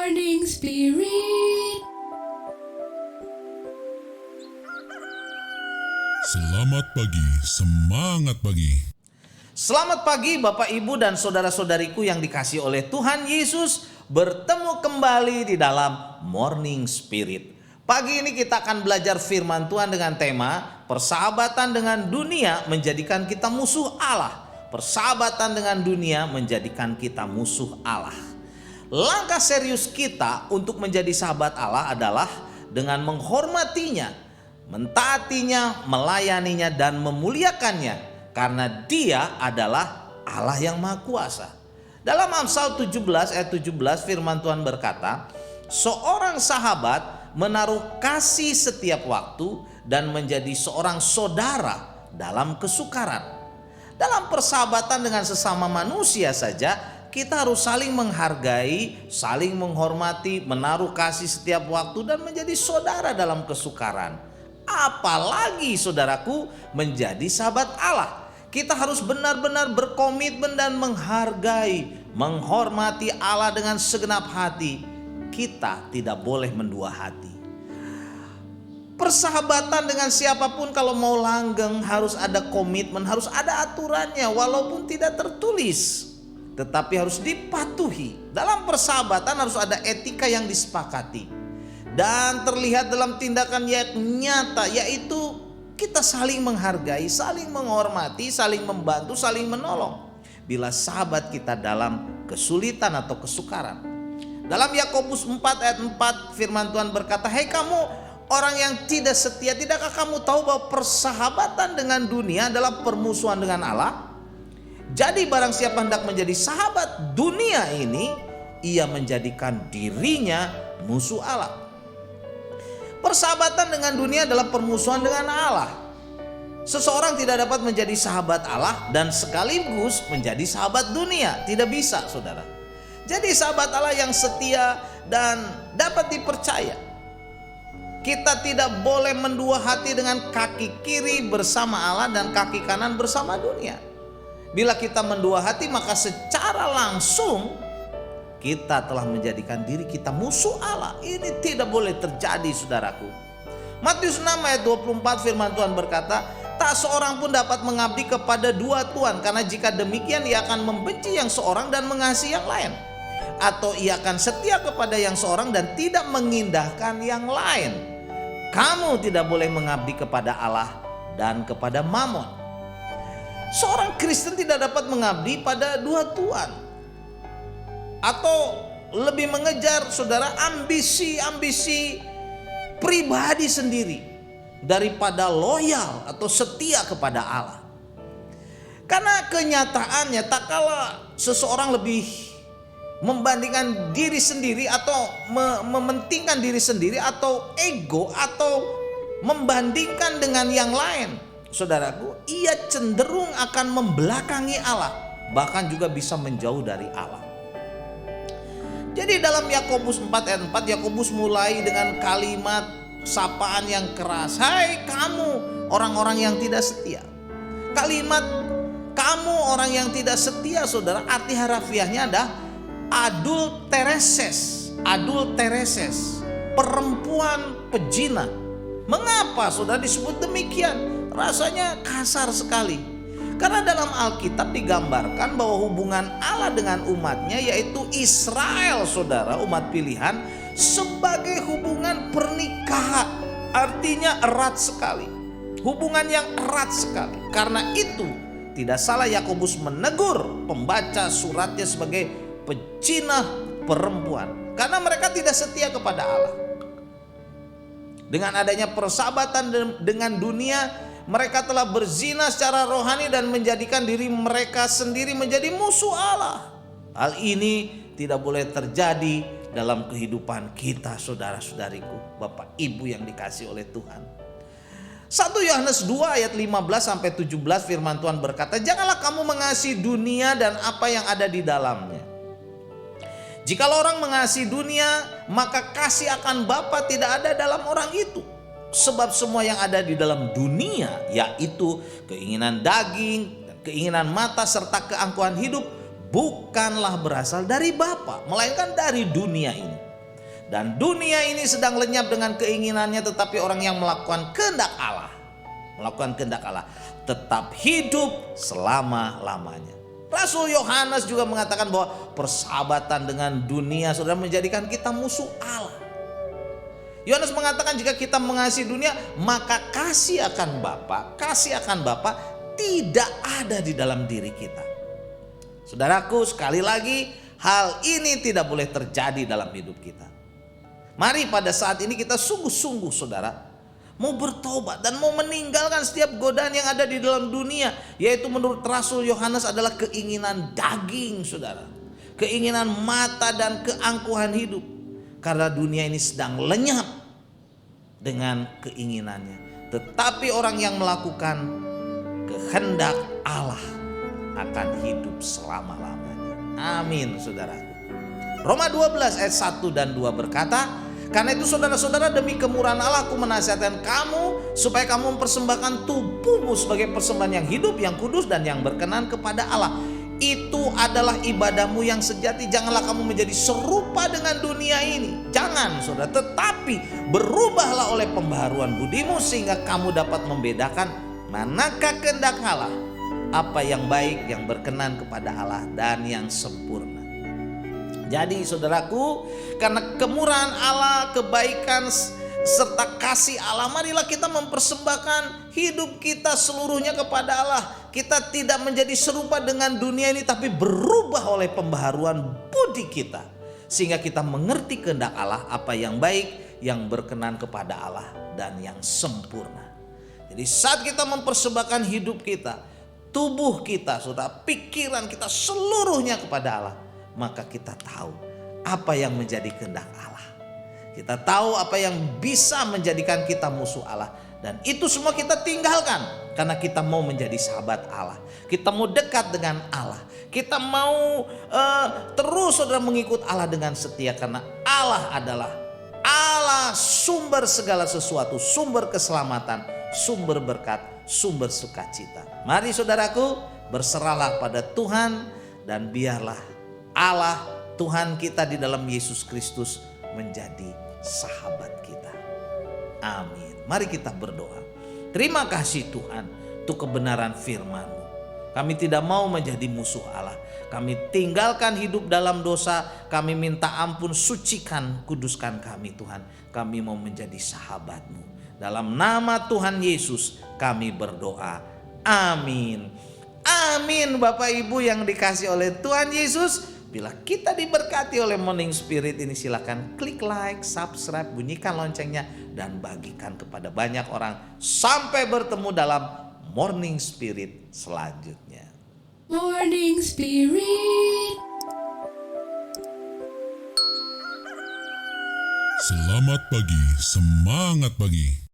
Morning Spirit. Selamat pagi, semangat pagi. Selamat pagi Bapak Ibu dan saudara-saudariku yang dikasihi oleh Tuhan Yesus. Bertemu kembali di dalam Morning Spirit. Pagi ini kita akan belajar firman Tuhan dengan tema persahabatan dengan dunia menjadikan kita musuh Allah. Persahabatan dengan dunia menjadikan kita musuh Allah. Langkah serius kita untuk menjadi sahabat Allah adalah dengan menghormatinya, mentaatinya, melayaninya, dan memuliakannya, karena Dia adalah Allah yang Maha Kuasa. Dalam Amsal 17 ayat 17 firman Tuhan berkata, seorang sahabat menaruh kasih setiap waktu dan menjadi seorang saudara dalam kesukaran. Dalam persahabatan dengan sesama manusia saja, kita harus saling menghargai, saling menghormati, menaruh kasih setiap waktu, dan menjadi saudara dalam kesukaran. Apalagi saudaraku, menjadi sahabat Allah. Kita harus benar-benar berkomitmen dan menghargai, menghormati Allah dengan segenap hati. Kita tidak boleh mendua hati. Persahabatan dengan siapapun kalau mau langgeng harus ada komitmen, harus ada aturannya walaupun tidak tertulis, tetapi harus dipatuhi. Dalam persahabatan harus ada etika yang disepakati dan terlihat dalam tindakan yang nyata, yaitu kita saling menghargai, saling menghormati, saling membantu, saling menolong bila sahabat kita dalam kesulitan atau kesukaran. Dalam Yakobus 4 ayat 4 firman Tuhan berkata, "Hei kamu orang yang tidak setia, tidakkah kamu tahu bahwa persahabatan dengan dunia adalah permusuhan dengan Allah? Jadi barang siapa hendak menjadi sahabat dunia ini, ia menjadikan dirinya musuh Allah." Persahabatan dengan dunia adalah permusuhan dengan Allah. Seseorang tidak dapat menjadi sahabat Allah dan sekaligus menjadi sahabat dunia. Tidak bisa, saudara. Jadi sahabat Allah yang setia dan dapat dipercaya. Kita tidak boleh mendua hati dengan kaki kiri bersama Allah dan kaki kanan bersama dunia. Bila kita mendua hati, maka secara langsung kita telah menjadikan diri kita musuh Allah. Ini tidak boleh terjadi, saudaraku. Matius 6 ayat 24 firman Tuhan berkata, tak seorang pun dapat mengabdi kepada dua tuan, karena jika demikian ia akan membenci yang seorang dan mengasihi yang lain, atau ia akan setia kepada yang seorang dan tidak mengindahkan yang lain. Kamu tidak boleh mengabdi kepada Allah dan kepada Mamon. Seorang Kristen tidak dapat mengabdi pada dua tuan, atau lebih mengejar, saudara, ambisi-ambisi pribadi sendiri daripada loyal atau setia kepada Allah. Karena kenyataannya tak kala seseorang lebih membandingkan diri sendiri atau mementingkan diri sendiri atau ego atau membandingkan dengan yang lain, saudaraku, ia cenderung akan membelakangi Allah, bahkan juga bisa menjauh dari Allah. Jadi dalam Yakobus 4 ayat 4, Yakobus mulai dengan kalimat sapaan yang keras. Hai kamu orang-orang yang tidak setia. Kalimat kamu orang yang tidak setia, saudara, arti harafiahnya adalah adultereses. Adultereses, perempuan pejina. Mengapa saudara disebut demikian? Rasanya kasar sekali. Karena dalam Alkitab digambarkan bahwa hubungan Allah dengan umatnya, yaitu Israel, saudara, umat pilihan, sebagai hubungan pernikahan. Artinya erat sekali. Hubungan yang erat sekali. Karena itu tidak salah Yakobus menegur pembaca suratnya sebagai pezina perempuan. Karena mereka tidak setia kepada Allah. Dengan adanya persahabatan dengan dunia, mereka telah berzina secara rohani dan menjadikan diri mereka sendiri menjadi musuh Allah. Hal ini tidak boleh terjadi dalam kehidupan kita, saudara-saudariku, Bapak Ibu yang dikasihi oleh Tuhan. 1 Yohanes 2 ayat 15 sampai 17 firman Tuhan berkata, janganlah kamu mengasihi dunia dan apa yang ada di dalamnya. Jikalau orang mengasihi dunia, maka kasih akan Bapa tidak ada dalam orang itu. Sebab semua yang ada di dalam dunia, yaitu keinginan daging, keinginan mata, serta keangkuhan hidup, bukanlah berasal dari Bapa, melainkan dari dunia ini. Dan dunia ini sedang lenyap dengan keinginannya, tetapi orang yang melakukan kehendak Allah tetap hidup selama-lamanya. Rasul Yohanes juga mengatakan bahwa persahabatan dengan dunia sudah menjadikan kita musuh Allah. Yohanes mengatakan jika kita mengasihi dunia, maka kasih akan Bapa tidak ada di dalam diri kita. Saudaraku, sekali lagi, hal ini tidak boleh terjadi dalam hidup kita. Mari pada saat ini kita sungguh-sungguh, saudara, mau bertobat dan mau meninggalkan setiap godaan yang ada di dalam dunia, yaitu menurut Rasul Yohanes adalah keinginan daging, saudara, keinginan mata dan keangkuhan hidup. Karena dunia ini sedang lenyap dengan keinginannya, tetapi orang yang melakukan kehendak Allah akan hidup selama-lamanya. Amin, saudara. Roma 12 ayat 1 dan 2 berkata, karena itu saudara-saudara, demi kemurahan Allah aku menasihatkan kamu supaya kamu mempersembahkan tubuhmu sebagai persembahan yang hidup, yang kudus dan yang berkenan kepada Allah. Itu adalah ibadahmu yang sejati. Janganlah kamu menjadi serupa dengan dunia ini. Jangan, saudara, tetapi berubahlah oleh pembaharuan budimu sehingga kamu dapat membedakan manakah kehendak Allah, apa yang baik, yang berkenan kepada Allah dan yang sempurna. Jadi saudaraku, karena kemurahan Allah, kebaikan serta kasih Allah, marilah kita mempersembahkan hidup kita seluruhnya kepada Allah. Kita tidak menjadi serupa dengan dunia ini, tapi berubah oleh pembaharuan budi kita, sehingga kita mengerti kehendak Allah, apa yang baik, yang berkenan kepada Allah dan yang sempurna. Jadi saat kita mempersembahkan hidup kita, tubuh kita, saudara, pikiran kita seluruhnya kepada Allah, maka kita tahu apa yang menjadi kehendak Allah. Kita tahu apa yang bisa menjadikan kita musuh Allah. Dan itu semua kita tinggalkan karena kita mau menjadi sahabat Allah. Kita mau dekat dengan Allah. Kita mau terus, saudara, mengikut Allah dengan setia. Karena Allah adalah Allah, sumber segala sesuatu, sumber keselamatan, sumber berkat, sumber sukacita. Mari saudaraku, berserahlah pada Tuhan dan biarlah Allah Tuhan kita di dalam Yesus Kristus menjadi sahabat kita. Amin. Mari kita berdoa. Terima kasih Tuhan untuk kebenaran firman-Mu. Kami tidak mau menjadi musuh Allah. Kami tinggalkan hidup dalam dosa. Kami minta ampun, sucikan, kuduskan kami Tuhan. Kami mau menjadi sahabat-Mu. Dalam nama Tuhan Yesus kami berdoa. Amin. Amin. Bapak Ibu yang dikasih oleh Tuhan Yesus, bila kita diberkati oleh Morning Spirit ini, silakan klik like, subscribe, bunyikan loncengnya, dan bagikan kepada banyak orang. Sampai bertemu dalam Morning Spirit selanjutnya. Morning Spirit. Selamat pagi, semangat pagi.